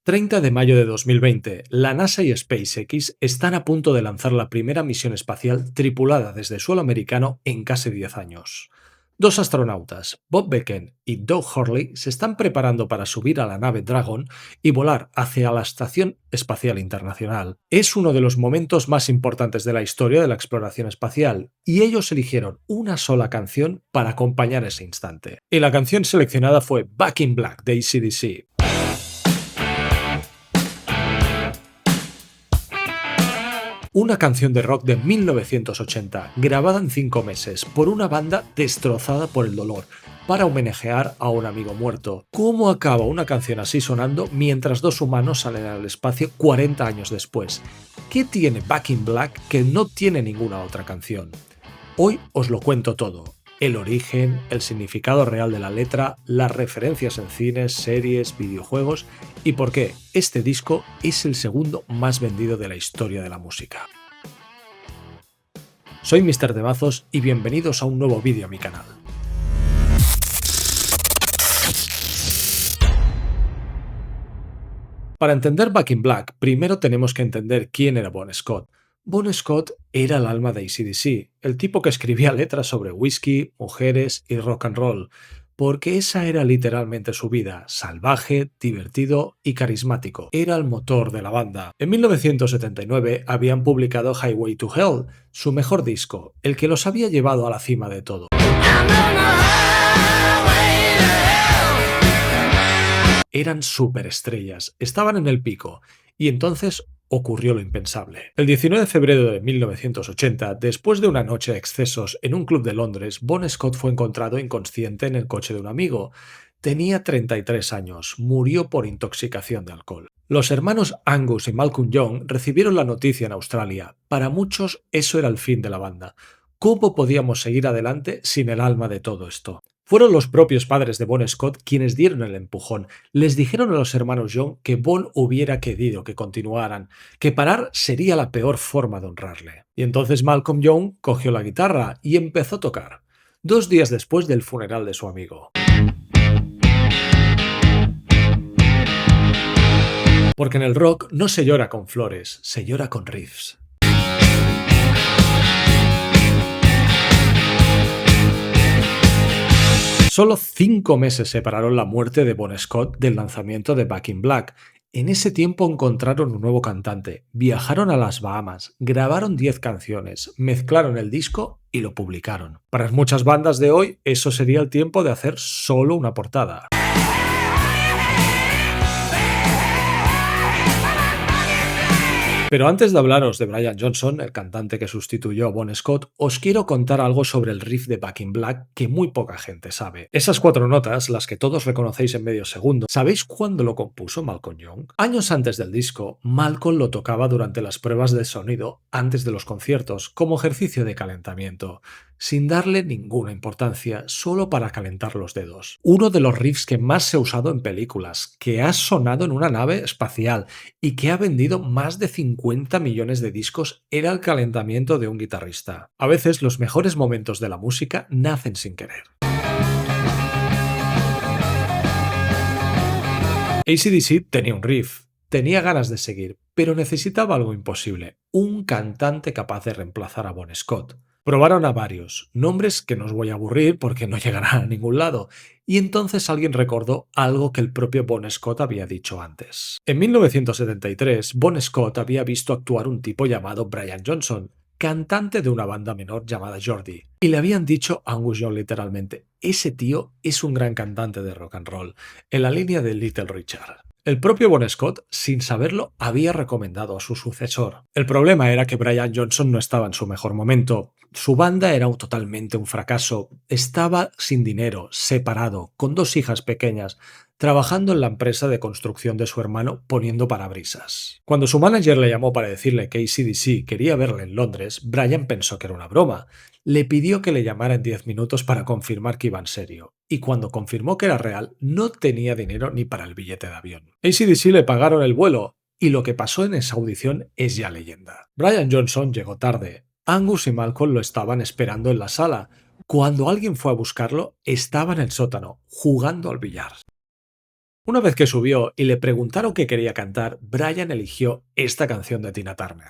30 de mayo de 2020, la NASA y SpaceX están a punto de lanzar la primera misión espacial tripulada desde suelo americano en casi 10 años. Dos astronautas, Bob Behnken y Doug Hurley, se están preparando para subir a la nave Dragon y volar hacia la Estación Espacial Internacional. Es uno de los momentos más importantes de la historia de la exploración espacial, y ellos eligieron una sola canción para acompañar ese instante. Y la canción seleccionada fue Back in Black de AC/DC. Una canción de rock de 1980, grabada en 5 meses por una banda destrozada por el dolor, para homenajear a un amigo muerto. ¿Cómo acaba una canción así sonando mientras dos humanos salen al espacio 40 años después? ¿Qué tiene Back in Black que no tiene ninguna otra canción? Hoy os lo cuento todo. El origen, el significado real de la letra, las referencias en cines, series, videojuegos y por qué este disco es el segundo más vendido de la historia de la música. Soy Mr. Temazos y bienvenidos a un nuevo vídeo a mi canal. Para entender Back in Black, primero tenemos que entender quién era Bon Scott. Bon Scott era el alma de AC/DC, el tipo que escribía letras sobre whisky, mujeres y rock and roll, porque esa era literalmente su vida, salvaje, divertido y carismático. Era el motor de la banda. En 1979 habían publicado Highway to Hell, su mejor disco, el que los había llevado a la cima de todo. Eran superestrellas, estaban en el pico, y entonces ocurrió lo impensable. El 19 de febrero de 1980, después de una noche de excesos en un club de Londres, Bon Scott fue encontrado inconsciente en el coche de un amigo. Tenía 33 años, murió por intoxicación de alcohol. Los hermanos Angus y Malcolm Young recibieron la noticia en Australia. Para muchos eso era el fin de la banda. ¿Cómo podíamos seguir adelante sin el alma de todo esto? Fueron los propios padres de Bon Scott quienes dieron el empujón. Les dijeron a los hermanos Young que Bon hubiera querido que continuaran, que parar sería la peor forma de honrarle. Y entonces Malcolm Young cogió la guitarra y empezó a tocar, 2 días después del funeral de su amigo. Porque en el rock no se llora con flores, se llora con riffs. Solo 5 meses separaron la muerte de Bon Scott del lanzamiento de Back in Black. En ese tiempo encontraron un nuevo cantante, viajaron a las Bahamas, grabaron 10 canciones, mezclaron el disco y lo publicaron. Para muchas bandas de hoy, eso sería el tiempo de hacer solo una portada. Pero antes de hablaros de Brian Johnson, el cantante que sustituyó a Bon Scott, os quiero contar algo sobre el riff de Back in Black que muy poca gente sabe. Esas 4 notas, las que todos reconocéis en medio segundo, ¿sabéis cuándo lo compuso Malcolm Young? Años antes del disco, Malcolm lo tocaba durante las pruebas de sonido antes de los conciertos, como ejercicio de calentamiento, sin darle ninguna importancia, solo para calentar los dedos. Uno de los riffs que más se ha usado en películas, que ha sonado en una nave espacial y que ha vendido más de 50 millones de discos, era el calentamiento de un guitarrista. A veces los mejores momentos de la música nacen sin querer. AC/DC tenía un riff, tenía ganas de seguir, pero necesitaba algo imposible, un cantante capaz de reemplazar a Bon Scott. Probaron a varios, nombres que no os voy a aburrir porque no llegarán a ningún lado, y entonces alguien recordó algo que el propio Bon Scott había dicho antes. En 1973, Bon Scott había visto actuar un tipo llamado Brian Johnson, cantante de una banda menor llamada Geordie, y le habían dicho a Angus Young literalmente: ese tío es un gran cantante de rock and roll, en la línea de Little Richard. El propio Bon Scott, sin saberlo, había recomendado a su sucesor. El problema era que Brian Johnson no estaba en su mejor momento. Su banda era totalmente un fracaso. Estaba sin dinero, separado, con 2 hijas pequeñas, trabajando en la empresa de construcción de su hermano poniendo parabrisas. Cuando su manager le llamó para decirle que AC/DC quería verle en Londres, Brian pensó que era una broma. Le pidió que le llamara en 10 minutos para confirmar que iba en serio. Y cuando confirmó que era real, no tenía dinero ni para el billete de avión. AC/DC le pagaron el vuelo, y lo que pasó en esa audición es ya leyenda. Brian Johnson llegó tarde. Angus y Malcolm lo estaban esperando en la sala. Cuando alguien fue a buscarlo, estaba en el sótano, jugando al billar. Una vez que subió y le preguntaron qué quería cantar, Brian eligió esta canción de Tina Turner.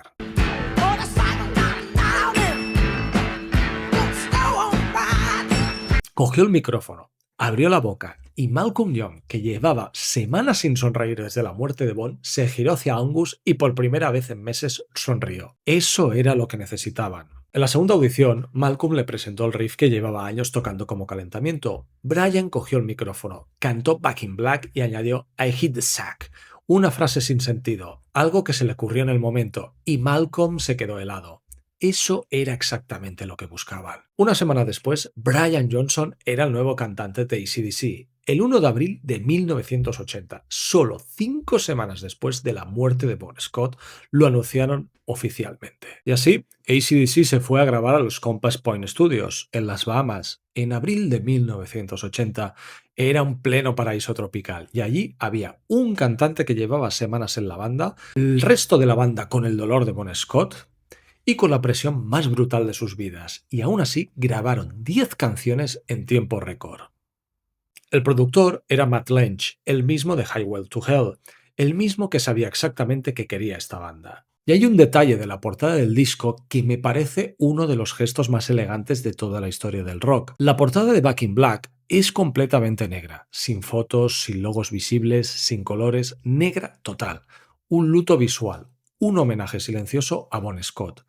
Cogió el micrófono, abrió la boca y Malcolm Young, que llevaba semanas sin sonreír desde la muerte de Bond, se giró hacia Angus y por primera vez en meses sonrió. Eso era lo que necesitaban. En la segunda audición, Malcolm le presentó el riff que llevaba años tocando como calentamiento. Brian cogió el micrófono, cantó Back in Black y añadió I hit the sack, una frase sin sentido, algo que se le ocurrió en el momento, y Malcolm se quedó helado. Eso era exactamente lo que buscaban. Una semana después, Brian Johnson era el nuevo cantante de AC/DC. El 1 de abril de 1980, solo 5 semanas después de la muerte de Bon Scott, lo anunciaron oficialmente. Y así, AC/DC se fue a grabar a los Compass Point Studios, en las Bahamas. En abril de 1980 era un pleno paraíso tropical y allí había un cantante que llevaba semanas en la banda, el resto de la banda con el dolor de Bon Scott y con la presión más brutal de sus vidas, y aún así grabaron 10 canciones en tiempo récord. El productor era Matt Lynch, el mismo de Highway to Hell, el mismo que sabía exactamente qué quería esta banda. Y hay un detalle de la portada del disco que me parece uno de los gestos más elegantes de toda la historia del rock. La portada de Back in Black es completamente negra, sin fotos, sin logos visibles, sin colores, negra total. Un luto visual, un homenaje silencioso a Bon Scott.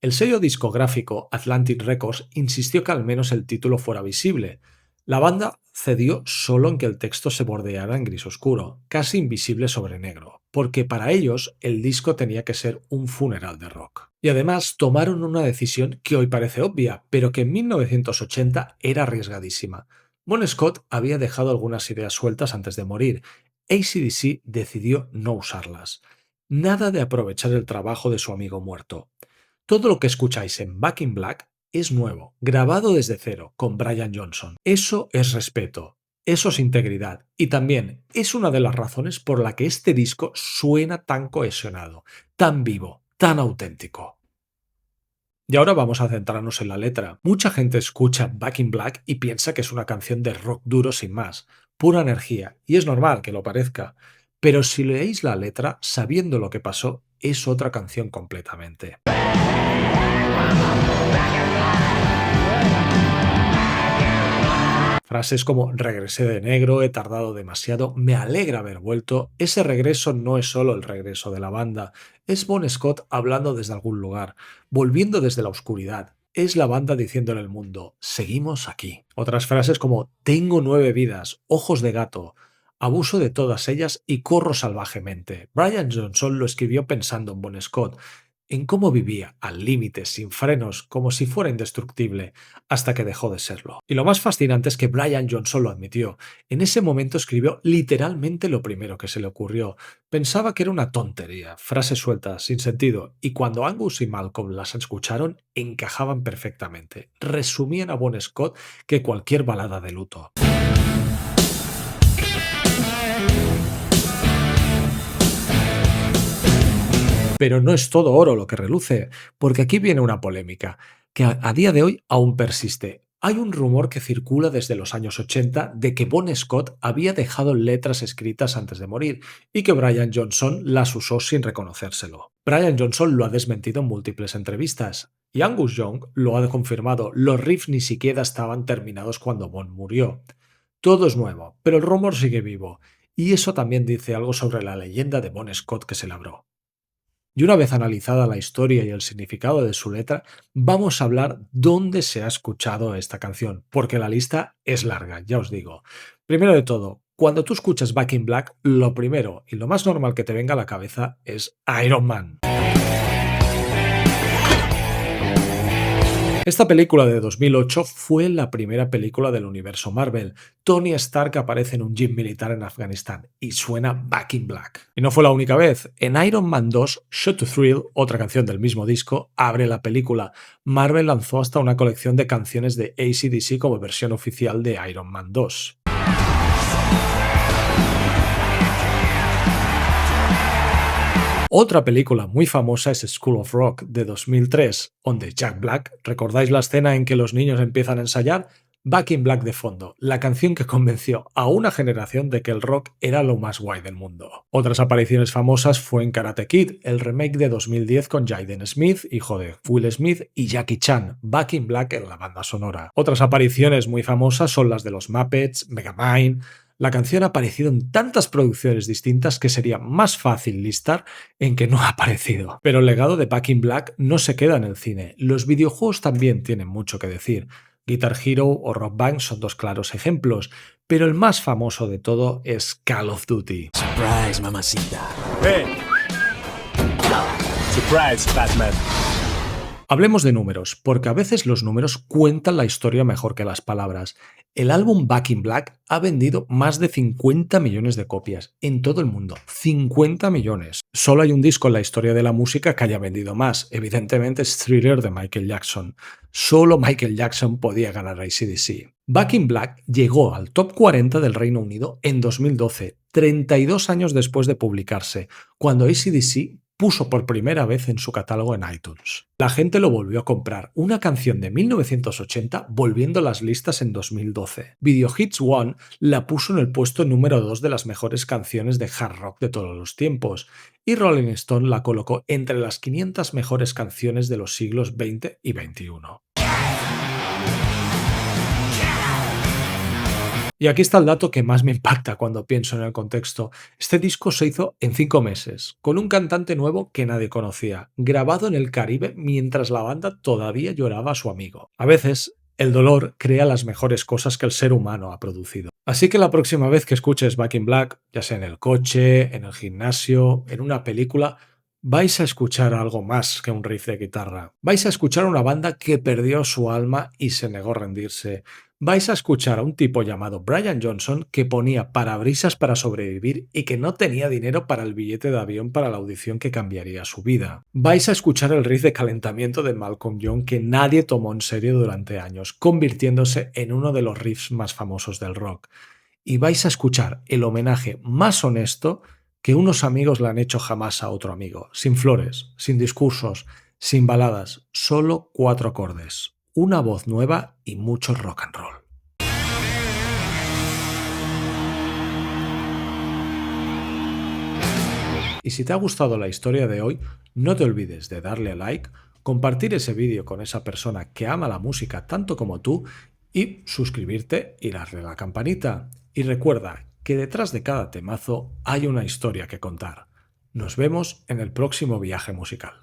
El sello discográfico Atlantic Records insistió que al menos el título fuera visible. La banda cedió solo en que el texto se bordeara en gris oscuro, casi invisible sobre negro, porque para ellos el disco tenía que ser un funeral de rock. Y además tomaron una decisión que hoy parece obvia, pero que en 1980 era arriesgadísima. Bon Scott había dejado algunas ideas sueltas antes de morir. AC/DC decidió no usarlas. Nada de aprovechar el trabajo de su amigo muerto. Todo lo que escucháis en Back in Black es nuevo, grabado desde cero, con Brian Johnson. Eso es respeto, eso es integridad, y también es una de las razones por la que este disco suena tan cohesionado, tan vivo, tan auténtico. Y ahora vamos a centrarnos en la letra. Mucha gente escucha Back in Black y piensa que es una canción de rock duro sin más, pura energía, y es normal que lo parezca. Pero si leéis la letra, sabiendo lo que pasó, es otra canción completamente. Frases como regresé de negro, he tardado demasiado, me alegra haber vuelto. Ese regreso no es solo el regreso de la banda, es Bon Scott hablando desde algún lugar, volviendo desde la oscuridad. Es la banda diciéndole al mundo, seguimos aquí. Otras frases como tengo 9 vidas, ojos de gato, abuso de todas ellas y corro salvajemente. Brian Johnson lo escribió pensando en Bon Scott, en cómo vivía al límite, sin frenos, como si fuera indestructible, hasta que dejó de serlo. Y lo más fascinante es que Brian Johnson lo admitió. En ese momento escribió literalmente lo primero que se le ocurrió. Pensaba que era una tontería, frases sueltas, sin sentido, y cuando Angus y Malcolm las escucharon, encajaban perfectamente. Resumían a Bon Scott que cualquier balada de luto. Pero no es todo oro lo que reluce, porque aquí viene una polémica, que a día de hoy aún persiste. Hay un rumor que circula desde los años 80 de que Bon Scott había dejado letras escritas antes de morir y que Brian Johnson las usó sin reconocérselo. Brian Johnson lo ha desmentido en múltiples entrevistas, y Angus Young lo ha confirmado, los riffs ni siquiera estaban terminados cuando Bon murió. Todo es nuevo, pero el rumor sigue vivo, y eso también dice algo sobre la leyenda de Bon Scott que se labró. Y una vez analizada la historia y el significado de su letra, vamos a hablar dónde se ha escuchado esta canción, porque la lista es larga, ya os digo. Primero de todo, cuando tú escuchas Back in Black, lo primero y lo más normal que te venga a la cabeza es Iron Man. Esta película de 2008 fue la primera película del universo Marvel. Tony Stark aparece en un gym militar en Afganistán y suena Back in Black. Y no fue la única vez. En Iron Man 2, Shoot to Thrill, otra canción del mismo disco, abre la película. Marvel lanzó hasta una colección de canciones de AC/DC como versión oficial de Iron Man 2. Otra película muy famosa es School of Rock de 2003, donde Jack Black, ¿recordáis la escena en que los niños empiezan a ensayar? Back in Black de fondo, la canción que convenció a una generación de que el rock era lo más guay del mundo. Otras apariciones famosas fue en Karate Kid, el remake de 2010 con Jaden Smith, hijo de Will Smith, y Jackie Chan, Back in Black en la banda sonora. Otras apariciones muy famosas son las de los Muppets, Megamind. La canción ha aparecido en tantas producciones distintas que sería más fácil listar en que no ha aparecido. Pero el legado de Back in Black no se queda en el cine. Los videojuegos también tienen mucho que decir. Guitar Hero o Rock Band son dos claros ejemplos, pero el más famoso de todo es Call of Duty. Surprise, mamacita. Hey. Surprise, Batman. Hablemos de números, porque a veces los números cuentan la historia mejor que las palabras. El álbum Back in Black ha vendido más de 50 millones de copias en todo el mundo. 50 millones. Solo hay un disco en la historia de la música que haya vendido más. Evidentemente es Thriller de Michael Jackson. Solo Michael Jackson podía ganar a AC/DC. Back in Black llegó al top 40 del Reino Unido en 2012, 32 años después de publicarse, cuando AC/DC puso por primera vez en su catálogo en iTunes. La gente lo volvió a comprar, una canción de 1980 volviendo a las listas en 2012. Video Hits One la puso en el puesto número 2 de las mejores canciones de hard rock de todos los tiempos, y Rolling Stone la colocó entre las 500 mejores canciones de los siglos XX y XXI. Y aquí está el dato que más me impacta cuando pienso en el contexto. Este disco se hizo en 5 meses, con un cantante nuevo que nadie conocía, grabado en el Caribe mientras la banda todavía lloraba a su amigo. A veces, el dolor crea las mejores cosas que el ser humano ha producido. Así que la próxima vez que escuches Back in Black, ya sea en el coche, en el gimnasio, en una película, vais a escuchar algo más que un riff de guitarra. Vais a escuchar una banda que perdió su alma y se negó a rendirse. Vais a escuchar a un tipo llamado Brian Johnson que ponía parabrisas para sobrevivir y que no tenía dinero para el billete de avión para la audición que cambiaría su vida. Vais a escuchar el riff de calentamiento de Malcolm Young que nadie tomó en serio durante años, convirtiéndose en uno de los riffs más famosos del rock. Y vais a escuchar el homenaje más honesto que unos amigos le han hecho jamás a otro amigo, sin flores, sin discursos, sin baladas, solo 4 acordes, una voz nueva y mucho rock and roll. Y si te ha gustado la historia de hoy, no te olvides de darle a like, compartir ese vídeo con esa persona que ama la música tanto como tú y suscribirte y darle a la campanita. Y recuerda que detrás de cada temazo hay una historia que contar. Nos vemos en el próximo viaje musical.